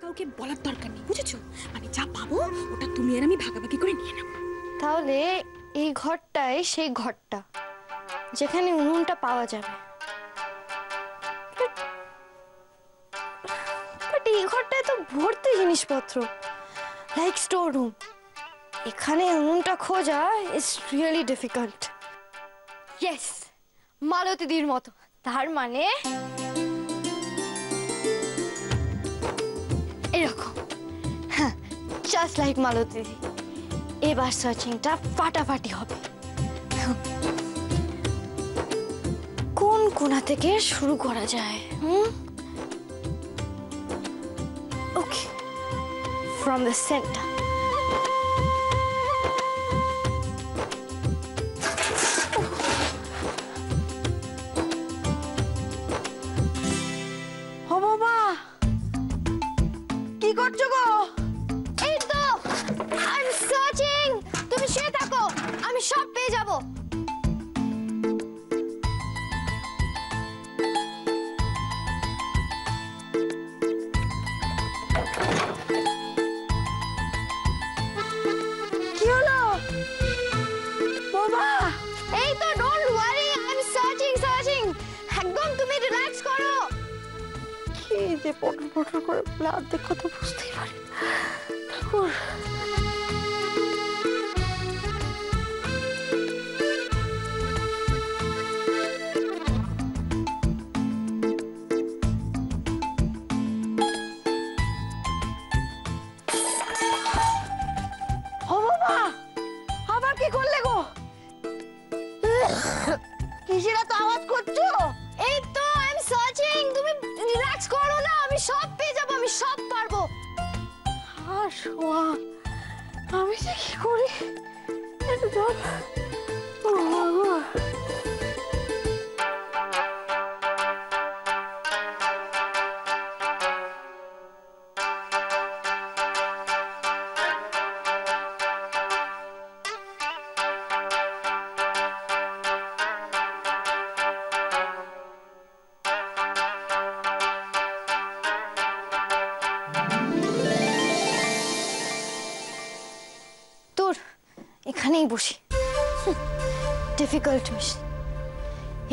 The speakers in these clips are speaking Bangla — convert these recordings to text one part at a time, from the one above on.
কাউকে বলার দরকার নেই, বুঝেছো? মানে যা পাবো ওটা তুমি আর আমি ভাগাভাগি করে নিয়ে নেব। তাহলে এই ঘরটাই সেই ঘরটা যেখানে উনুনটা পাওয়া যাবে। বাট এই ঘরটায় তো ভর্তি জিনিসপত্র, লাইক স্টোর রুম। এখানে উনুনটা খোঁজা ইজ রিয়েলি ডিফিকাল্ট। ইয়েস, মালতীদির মতো। তার মানে এরকম, হ্যাঁ, জাস্ট লাইক মালতীদি। এবার সার্চিংটা ফাটাফাটি হবে। কোন কোণা থেকে শুরু করা যায়? ওকে, ফ্রম দ্য সেন্টার। ও বাবা, কি করছো গো? এই তো আই এম সার্চিং। তুমি শুয়ে থাকো, আমি সব পেয়ে যাব। কি হলো বাবা? এই তো, don't worry, I am searching. একদম তুমি রিল্যাক্স করো। কি যে পটর পটর করে ব্লাড দেখো তো বুঝতেই পারি। ঠাকুর, ও বাবা, আবার কি করলে গো? কিসের এত আওয়াজ করছো? এই তো আই এম সার্চিং, তুমি রিল্যাক্স করো না, আমি সব পেয়ে যাব, আমি সব পারবো। আর শোয়া, আমি যে কি করি একটু জল। ও বাবা, তোর এখানেই বসি। Difficult mission.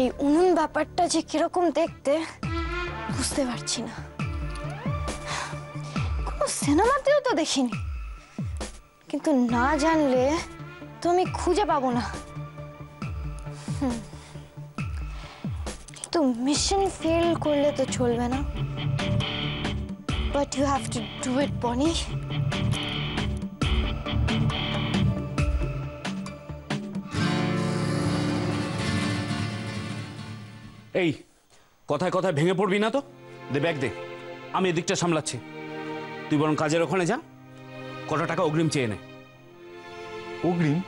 এই উনুন ব্যাপারটা যে কিরকম দেখতে বুঝতে পারছি না। কোনো সিনেমাতেও তো দেখিনি, কিন্তু না জানলে তো আমি খুঁজে পাবো না। কিন্তু মিশন ফেল করলে তো চলবে না। But you have to do it, Boni. এই কথায় কথায় ভেঙে পড়বি না তো। দে ব্যাগ দে, আমি এদিকটা সামলাচ্ছি। তুই বরং কাজের ওখানে যা, কত টাকা অগ্রিম চেয়ে নে। অগ্রিম?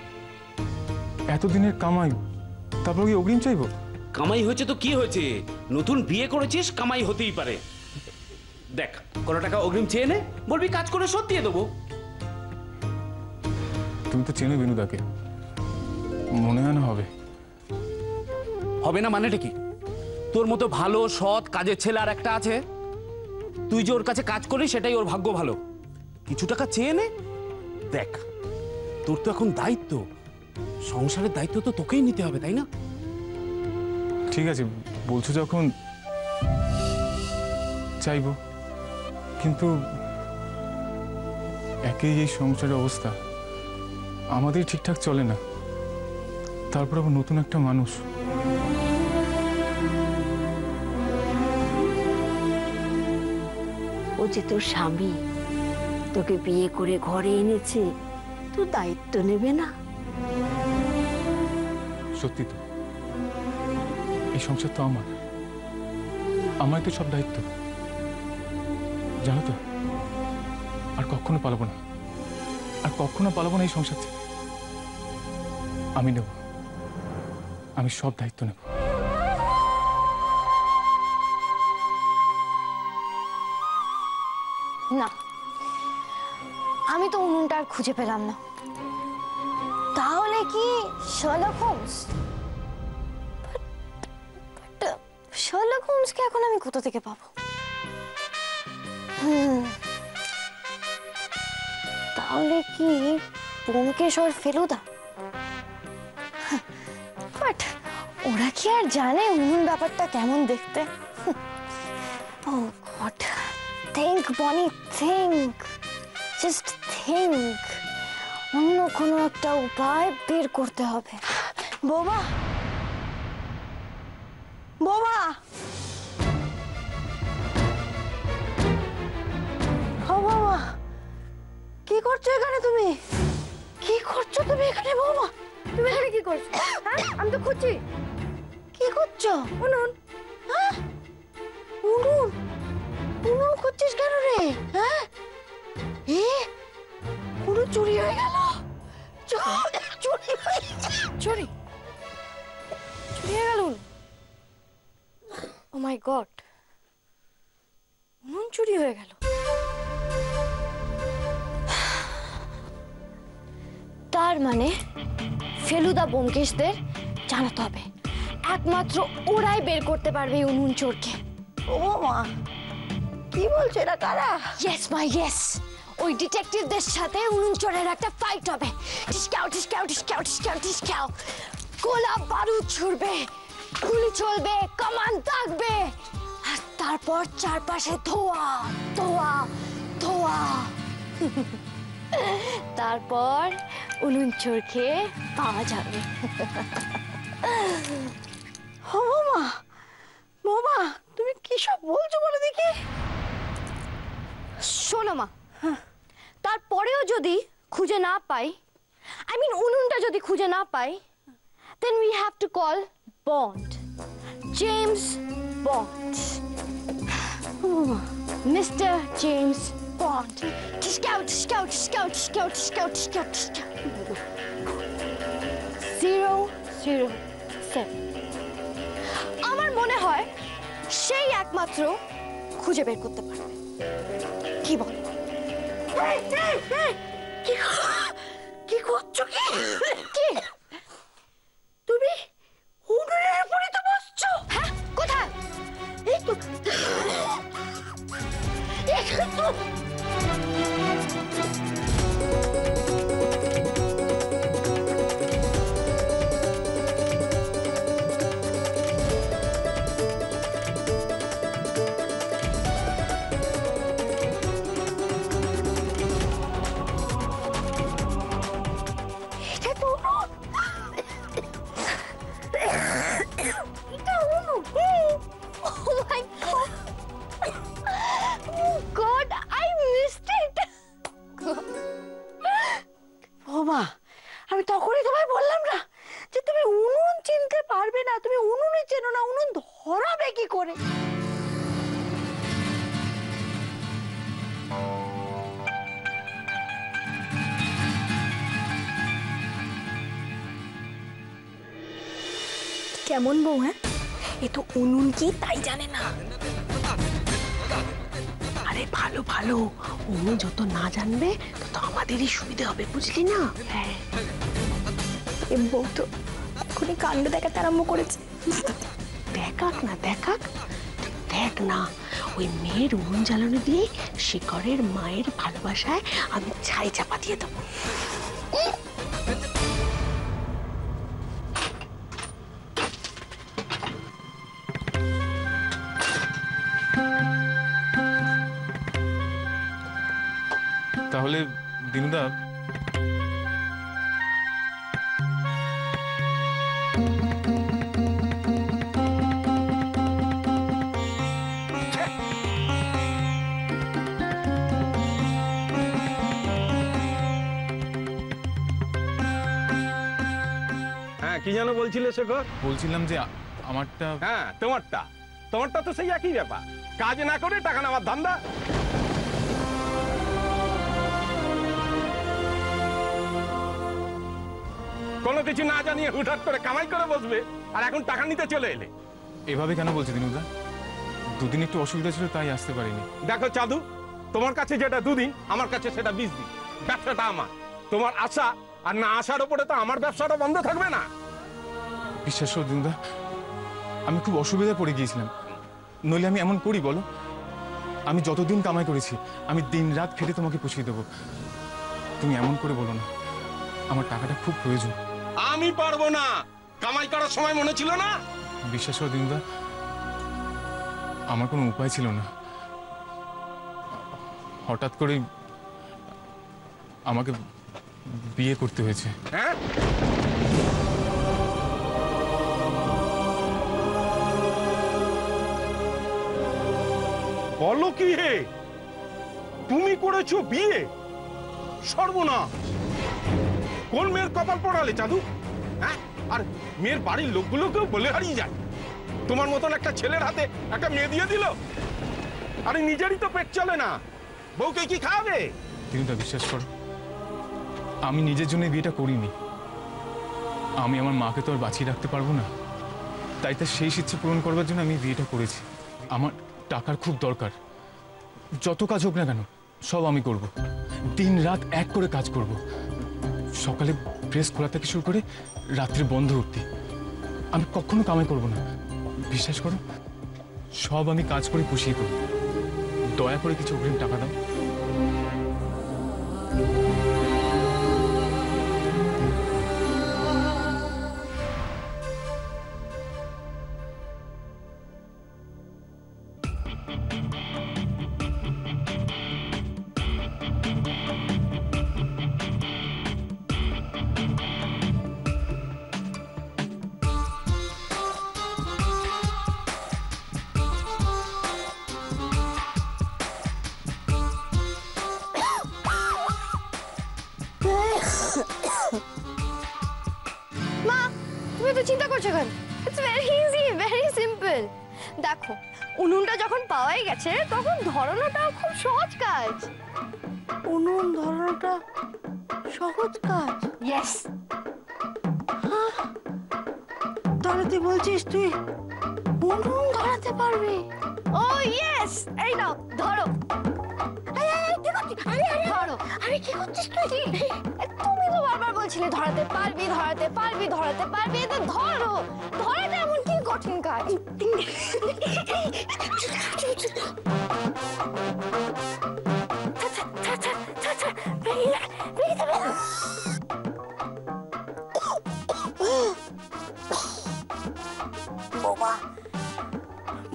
এতদিনের কামাই, তারপর কি অগ্রিম চাইবো? কামাই হয়েছে তো কি হয়েছে, নতুন বিয়ে করেছিস, কামাই হতেই পারে। দেখ, কত টাকা অগ্রিম চেয়ে নে, বলবি কাজ করে শোধ দিয়ে দেবো। তুমি তো চেনো বিনুদাকে, মনে হয় না হবে। হবে না মানেটা কি? তোর মতো ভালো সৎ কাজের ছেলে আর একটা আছে। তুই যে ওর কাছে কাজ করিস সেটাই ওর ভাগ্য ভালো। কিছু টাকা চেয়ে নে। দেখ, তোর তো এখন দায়িত্ব, সংসারের দায়িত্ব তো তোকেই নিতে হবে, তাই না? ঠিক আছে, বলছো যখন চাইবো, কিন্তু একই এই সংসারের অবস্থা, আমাদের ঠিকঠাক চলে না, তারপর আবার নতুন একটা মানুষ। ও যে তোর স্বামী, তোকে বিয়ে করে ঘরে এনেছে, তো দায়িত্ব নেবে না? সত্যি তো, এই সংসার তো আমার তো সব দায়িত্ব। জানো তো, আর কখনো পালাবো না, আর কখনো পালাবো না এই সংসার থেকে। আমি নেব, আমি সব দায়িত্ব নেব। না, আমি তো উনুনটা আর খুঁজে পেলাম না। তাহলে কি শার্লক হোমস? শার্লক হোমসকে এখন আমি কোথা থেকে পাবো? তাহলে কি ব্যোমকেশ আর ফেলুদা? বাট ওরা কি আর জানে উনুন ব্যাপারটা কেমন দেখতে? ও গড, থিঙ্ক বনি, থিঙ্ক, জাস্ট থিঙ্ক। অন্য কোনো একটা উপায় বের করতে হবে। বৌমা, বৌমা, ও বৌমা, কি করছো এখানে তুমি? কি করছো তুমি এখানে বৌমা? তুমি এখানে কি করছো? হ্যাঁ, আমি তো খুঁজছি। কি করছো? উনুন। হ্যাঁ, উনুন? উনুন খুঁজছিস কেন রে? হ্যাঁ, এ উনুন চুরি হয়ে গেল। চুরি হয়ে গেল। চুরি? চুরি হয়ে গেল? ও মাই গড, উনুন চুরি হয়ে গেল। তার মানে ফেলুদা ব্যোমকেশদের জানাতে হবে। একমাত্র ওরাই বের করতে পারবে এই উনুন চোরকে। ও মা, কি বলছো? এরা কারা? ইয়েস মা, ইয়েস। ওই ডিটেকটিভদের সাথে উনুন চোরের একটা ফাইট হবে। টিসকাও টিসকাও টিসকাও টিসকাও টিসকাও। গোলা বারুদ ছুড়বে, গুলি চলবে, কামান থাকবে, আর তারপর চারপাশে ধোঁয়া ধোঁয়া ধোঁয়া। তারপর উনুন চোরকে পাওয়া যাবে। ও বৌমা, বৌমা, তুমি কি সব বলছো বলো দেখি? শোনো মা, তারপরেও যদি খুঁজে না পাই, আই মিন উনুনটা যদি খুঁজে না পাই, then we have to call Bond, James Bond, Mr. James Bond. Tiskow, tiskow, tiskow, tiskow, tiskow, tiskow, tiskow. 007. আমার মনে হয় সেই একমাত্র খুঁজে বের করতে পারবে। কি বল? কি করছো? কি কি তুমি উনুনের উপরে তো বসছো? হ্যাঁ, কোথায়? এই তো, এখানে তো। এটা তো উনুন। এটা উনুন? Oh my God! Oh God, I missed it! বৌমা, আমি তখনই তোমায় বললাম না যে তুমি উনুন চিনতে পারবে না, তুমি উনুনই চেনো না, উনুন ধরাবে কি করে? কেমন বউ? হ্যাঁ, এ তো উনুন কি তাই জানে না। আরে ভালো ভালো, উনুন যত না জানবে তত আমাদেরই সুবিধা হবে, বুঝলি না? হ্যাঁ, এ বউ তো এখনই কাণ্ড দেখাতে আরম্ভ করেছে। দেখাক না দেখাক, তুই দেখ না, ওই মেয়ের উনুন জ্বালানো দিয়ে শিকরের মায়ের ভালোবাসায় আমি ছাই চাপা দিয়ে দেবো। তাহলে দিনুদা, হ্যাঁ, কি যেন বলছিলে শেখর? বলছিলাম যে আমারটা। হ্যাঁ, তোমারটা তো সেই একই ব্যাপার, কাজ না করে টাকা নেওয়ার ধান্দা। কোনো কিছু না জানিয়ে হুটহাট করে কামাই করে বসবে, আর এখন টাকা নিতে চলে এলে। এভাবে কেন বলছি দিনুদা? দুদিন একটু অসুবিধা ছিল তাই আসতে পারিনি। দেখো চাঁদু, তোমার কাছে যেটা দুদিন, আমার কাছে সেটা 20 দিন। ব্যবসাটা আমার, তোমার আশা আর না আসার উপরে তো আমার ব্যবসাটা বন্ধ থাকবে না। বিশ্বাস করো দিনুদা, আমি খুব অসুবিধায় পড়ে গিয়েছিলাম। নইলে আমি এমন করি বলো? আমি যতদিন কামাই করেছি আমি দিন রাত খেটে তোমাকে পুষিয়ে দেবো। তুমি এমন করে বলো না, আমার টাকাটা খুব প্রয়োজন। আমি পারবো না, কামাই করার সময় মনে ছিল না? বিশ্বাস করো দিনুদা, আমার কোনো উপায় ছিল না। হঠাৎ করেই আমাকে বিয়ে করতে হয়েছে। হ্যাঁ, বলো কি হে, তুমি করেছো বিয়ে? সর্বনাশ! কোন মেয়ের কপাল পড়ালে চাঁদু? হ্যাঁ, আর মেয়ের বাড়ির লোকগুলোকেও বলে হারিয়ে যায় তোমার মতন একটা ছেলের হাতে একটা মেয়ে দিয়ে দিল। আরে নিজেরই তো পেট চলে না, বউকে কি খাওয়াবে? দিনুদা বিশ্বাস করো, আমি নিজের জন্য বিয়েটা করিনি। আমি আমার মাকে তো আর বাঁচিয়ে রাখতে পারবো না, তাই তার সেই ইচ্ছে পূরণ করবার জন্য আমি বিয়েটা করেছি। আমার টাকার খুব দরকার, যত কাজ হোক না কেন সব আমি করব। দিন রাত এক করে কাজ করব, সকালে প্রেস খোলা থেকে শুরু করে রাত্রে বন্ধ অবধি। আমি কখনো কামাই করব না, বিশ্বাস করো। সব আমি কাজ করে পুষিয়ে করব। দয়া করে কিছু অগ্রিম টাকা দাও। মা, তুমি তো চিন্তা করছো কেন? It's very easy, very simple. দেখো, উনুনটা যখন পাওয়াই গেছে তখন ধরানোটা খুব সহজ কাজ। উনুন ধরানোটা সহজ কাজ? ইয়েস। তাহলে তুই বলছিস তুই উনুন ধরাতে পারবি? ও ইয়েস, এই নাও ধরো। ধরো। আরে কি করছিস তুই? তুমি তো বারবার বলছিলে ধরাতে পারবি, ধরাতে পারবি, ধরাতে পারবি, তো ধরো। ধরাটা এমন কি কঠিন কাজ?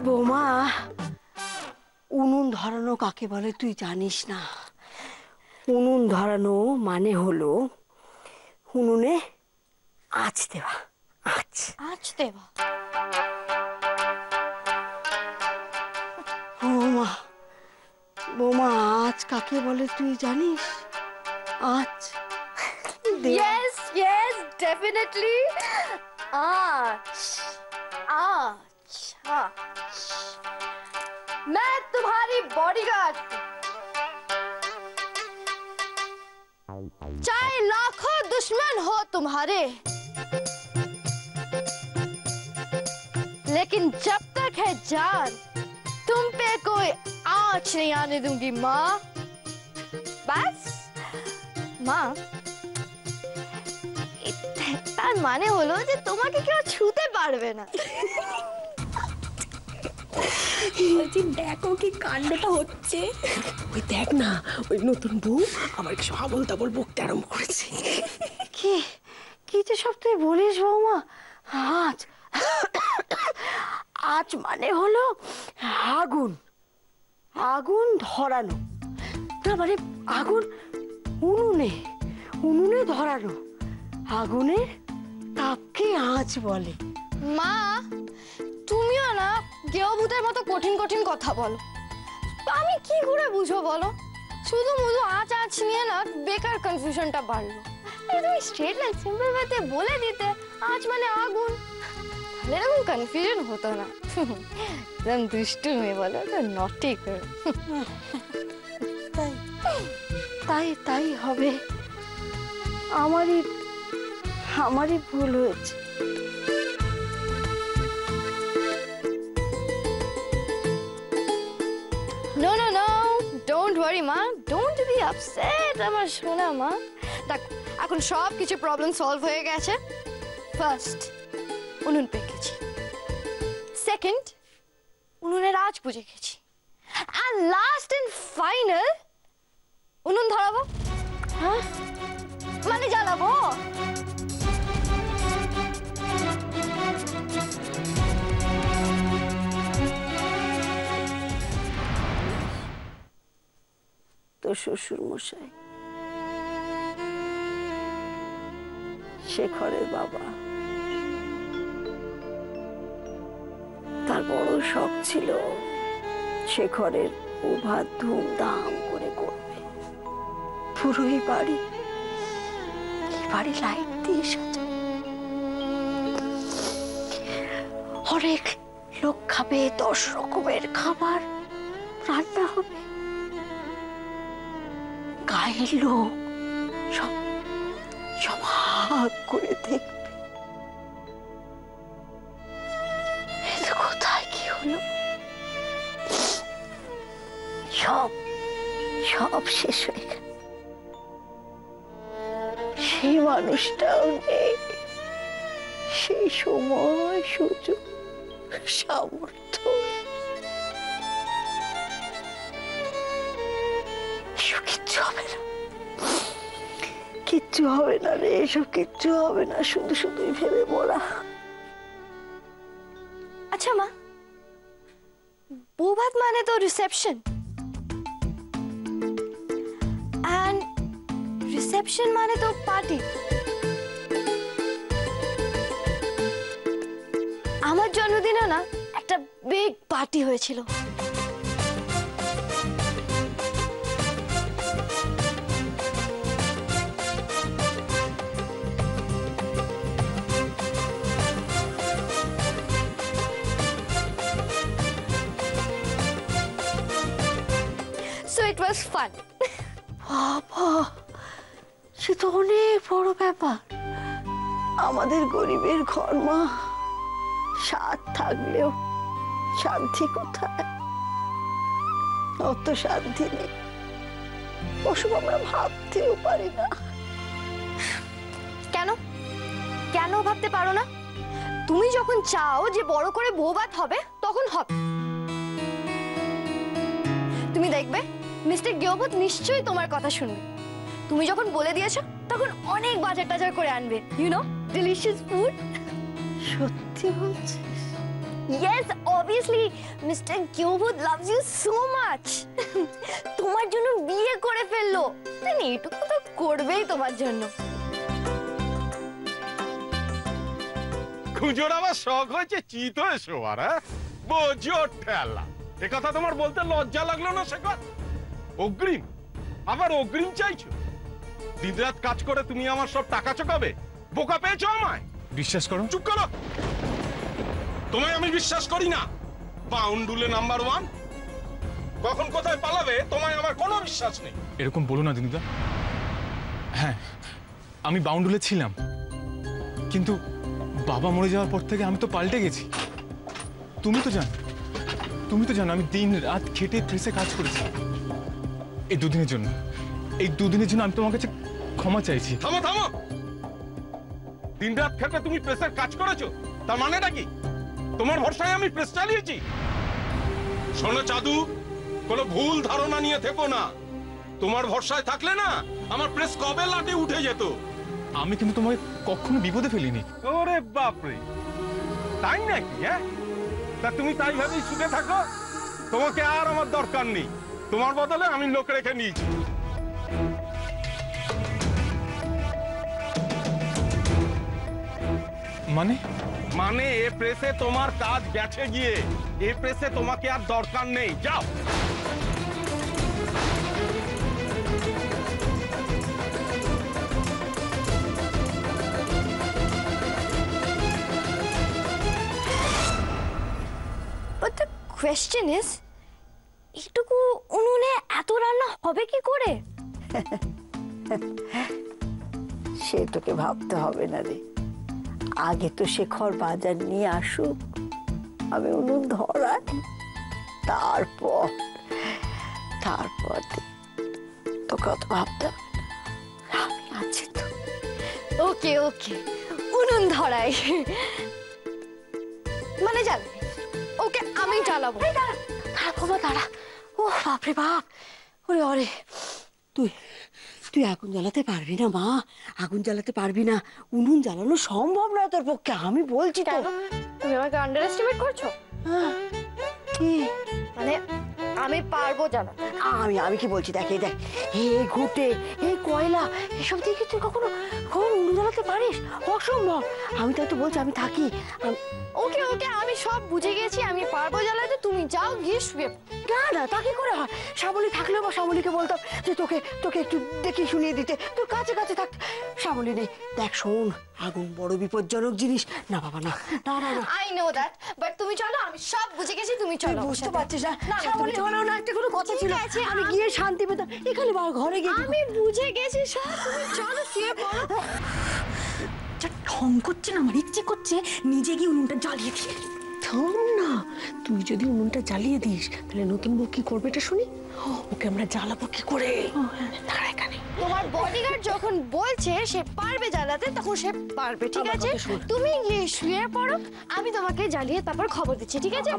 বোমা, উনুন ধরানো কাকে বলে তুই জানিস না? উনুন ধরানো মানে হলো উনুনে আঁচ দেওয়া। আঁচ আঁচ দেওয়া? বোমা, বোমা আঁচ কাকে বলে তুই জানিস? আঁচ Yes, yes, definitely. आँच, आँच, आँच। मैं तुम्हारी बॉडीगार्ड हूँ। चाहे लाखों दुश्मन हो तुम्हारे, लेकिन जब तक है जान तुम पे कोई आँच नहीं आने दूंगी माँ। बस माँ, তার মানে হলো যে তোমাকে কেউ ছুতে পারবে না। বলছি দেখো কি কাণ্ডটা হচ্ছে। ওই দেখ না, ওই নতুন বউ আমার কিছু আবল তাবল বকতে আরম্ভ করেছে। কি কি যে সব তুই বলিস বৌমা? আঁচ, আঁচ মানে হলো আগুন, আগুন ধরানো। না মানে আগুন উনুনে, উনুনে ধরানো। আগুনের তাপকে আঁচ বলে। মা, তুমিও না দেবভূতের মতো কঠিন কঠিন কথা বলো। আমি কি করে বুঝবো বলো? শুধু মুধু আঁচ আঁচ নিয়ে না বেকার কনফিউশনটা বাড়লো। তুমি স্ট্রেট লাইন সিম্পল ভাবে বলে দিতে আঁচ মানে আগুন, তাহলে এরকম কনফিউশন হতো না। একদম দুষ্টু মেয়ে বলো তো, নটি করে। তাই তাই তাই হবে। আমারই আমারই ভুল হয়েছে। No, no, no. Don't worry, মা. Don't be upset, আমার সোনা মা। দেখ, এখন সব কিছু প্রবলেম সলভ হয়ে গেছে। ফার্স্ট, উনুন পেকেছি। সেকেন্ড, উনুনের আঁচ বুঝে গেছি। আর লাস্ট এন্ড ফাইনাল, উনুন ধরাবো। হ্যাঁ? তোর শ্বশুর মশাই, শেখরের বাবা। তার বড় শখ ছিল শেখরের প্রভাত ধুমধাম করে করবে। পুরো এই বাড়ি লাইট দিয়ে সাজাবে, অনেক লোক খাবে, 10 রকমের খাবার রান্না হবে, গায়ের লোক সব হাত করে দেখবে। এটা কোথায় কি হলো? সব শেষ হয়ে গেল। সেই মানুষটাও নেই, সেই সময়, সুযোগ, সামর্থ্য। এসব কিচ্ছু হবে না, কিচ্ছু হবে না রে, এসব কিচ্ছু হবে না, শুধুই ভেবে মরা। আচ্ছা মা, বৌভাত মানে তো রিসেপশন, এন্ড রিসেপশন মানে তো পার্টি। আমার জন্মদিনে না একটা বিগ পার্টি হয়েছিল। So it was fun. বাবা, সে তো অনেক বড় ব্যাপার। আমাদের গরিবের ঘর মা, স্বাদ থাকলেও শান্তি কোথায়? অত শান্তি নেই, ওসব আমরা ভাবতেও পারি না। কেন কেন ভাবতে পারো না? তুমি যখন চাও যে বড় করে বৌভাত হবে, তখন হবে। তুমি দেখবে মিস্টার গিওবুত নিশ্চয়ই তোমার কথা শুনবে। তুমি যখন বলে দিয়েছো, তখন অনেক বাজার টাজার করে আনবে। You know, delicious food. সত্যি বলছিস? Yes, obviously, Mr. Gilbert loves you so much. তোমার জন্য বিয়ে করে ফেললো, তাই এটুকু তো করবেই তোমার জন্য। খুঁজোর আবার শখ হয়েছে চিত হয়ে শোয়ার, হ্যাঁ? বোঝো ঠেলা। এ কথা তোমার বলতে লজ্জা লাগলো না শেখর? অগ্রিম, আবার অগ্রিম চাইছো? দিনরাত কাজ করে তুমি আমার সব টাকা চোকাবে? বোকা পেয়েছো আমায়? বিশ্বাস করো। চুপ করো, তোমায় আমি বিশ্বাস করি না। বাউন্ডুলে নাম্বার 1, কখন কোথায় পালাবে তোমায় আমার কোনো বিশ্বাস নেই। এরকম বলো না দিনুদা। হ্যাঁ, আমি বাউন্ডুলে ছিলাম, কিন্তু বাবা মরে যাওয়ার পর থেকে আমি তো পাল্টে গেছি। তুমি তো জানো আমি দিন রাত খেটে প্রেসে কাজ করেছি। এই দুদিনের জন্য আমি তোমার কাছে ক্ষমা চাইছি। থামো থামো, দিন রাত খেটে তুমি প্রেসের কাজ করেছো, তার মানেটা কি? তোমার ভরসায় আমি প্রেস চালিয়েছি? শোনো চাঁদু, কোনো ভুল ধারণা নিয়ে থেকো না। তোমার ভরসায় থাকলে না আমার প্রেস কবে লাটে উঠে যেত। আমি কিন্তু তোমাকে কখনো বিপদে ফেলিনি। ওরে বাপরে, তাই নাকি? হ্যাঁ, তা তুমি তাই ভাবেই সুখে থাকো। তোমাকে আর আমার দরকার নেই, তোমার বদলে আমি লোক রেখে নিয়েছি। মানে এ প্রেসে তোমার কাজ গেছে গিয়ে, এ প্রেসে তোমাকে আর দরকার নেই, যাও। But the question is, এইটুকু উনুনে এত রান্না হবে কি করে? সে তোকে ভাবতে হবে না রে, আগে তো শেখর বাজার নিয়ে আসুক, আমি উনুন ধরাই, তারপর তোকে অত ভাবতে হবে না, আমি আছি তো। ওকে উনুন ধরাই, মানে জ্বালাবে। ওকে, আমি জ্বালাবো। দাঁড়া, ও বাপরে বাপ, ওরে তুই আগুন জ্বালাতে পারবি না মা, আগুন জ্বালাতে পারবি না, উনুন জ্বালানো সম্ভব না তোর পক্ষে, আমি বলছি তো। তুমি আমাকে আন্ডার এস্টিমেট করছো? কি মানে আমি পারবো জ্বালাতে। আমি কি বলছি, দেখ এই দেখ, এই ঘুটে, এই কয়লা, এসব দিয়ে কি তুই কখনো উনুন জ্বালাতে পারিস? অসম্ভব। আমি তাই তো বলছি, আমি থাকি। ওকে ওকে, আমি সব বুঝে গেছি, আমি পারবো জ্বালাতে, তুমি যাও গিয়ে শুয়ে পড়ো। না না, তা কি করে হয়? শ্যামলী থাকলেও বা শ্যামলীকে বলতাম যে তোকে একটু দেখে শুনিয়ে দিতে, তোর কাছে কাছে থাকতে। শ্যামলী নেই। দেখ শোন, আগুন বড় বিপজ্জনক জিনিস। না বাবা, না না না না। আই নো দ্যাট, বাট তুমি চলো, আমি সব বুঝে গেছি, তুমি তুই চলো। বুঝতে পারছিস না? শ্যামলী হলেও না একটা কোনো কথা ছিল, আমি গিয়ে শান্তি পেতাম। এখানে বা ঘরে গিয়ে আমি বুঝে গেছি সব, তুমি চলো শুয়ে পড়ো। যা ঢং করছে না, আমার ইচ্ছে করছে নিজে গিয়ে উনুনটা জ্বালিয়ে দিয়ে। থাম না, তুই যদি উনুনটা জ্বালিয়ে দিস তাহলে নতুন বউ কি করবে এটা শুনি। ওকে আমরা জ্বালাবো কি করে? দাঁড়া এখানে। তোমার বডিগার্ড যখন বলছে সে পারবে জ্বালাতে, তখন সে পারবে, ঠিক আছে? তুমি গিয়ে শুয়ে পড়ো, আমি তোমাকে জ্বালিয়ে তারপর খবর দিচ্ছি, ঠিক আছে?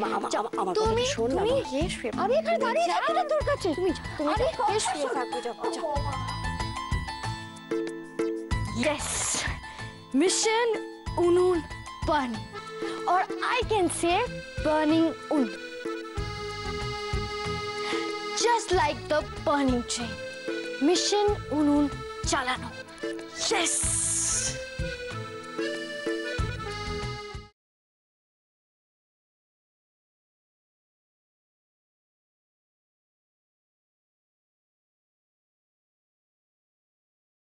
তুমি তুমি গিয়ে শুয়ে পড়ো। আমি এখানে দাঁড়িয়ে থাকি না তোর কাছে। তুমি গিয়ে শুয়ে থাকবে, যাও। Yes, mission Unun burning, or I can say burning un. Just like the burning train. Mission Unun chalano. Yes.